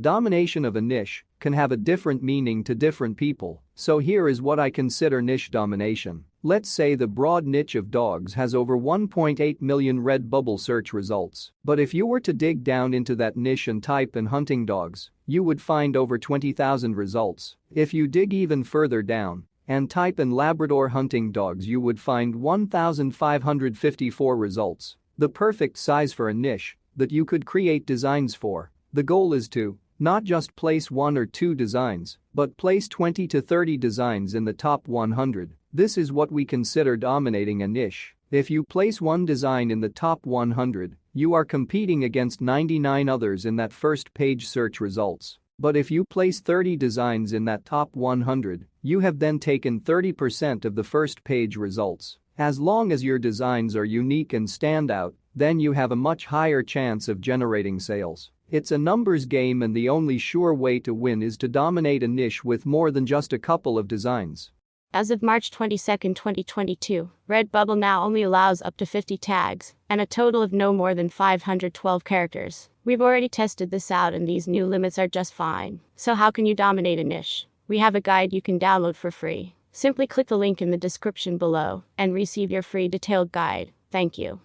Domination of a niche can have a different meaning to different people, so here is what I consider niche domination. Let's say the broad niche of dogs has over 1.8 million Redbubble search results. But if you were to dig down into that niche and type in hunting dogs, you would find over 20,000 results. If you dig even further down and type in Labrador hunting dogs, you would find 1,554 results. The perfect size for a niche that you could create designs for. The goal is to not just place 1 or 2 designs, but place 20 to 30 designs in the top 100. This is what we consider dominating a niche. If you place 1 design in the top 100, you are competing against 99 others in that first page search results. But if you place 30 designs in that top 100, you have then taken 30% of the first page results. As long as your designs are unique and stand out, then you have a much higher chance of generating sales. It's a numbers game, and the only sure way to win is to dominate a niche with more than just a couple of designs. As of March 22, 2022, Redbubble now only allows up to 50 tags and a total of no more than 512 characters. We've already tested this out and these new limits are just fine. So how can you dominate a niche? We have a guide you can download for free. Simply click the link in the description below and receive your free detailed guide. Thank you.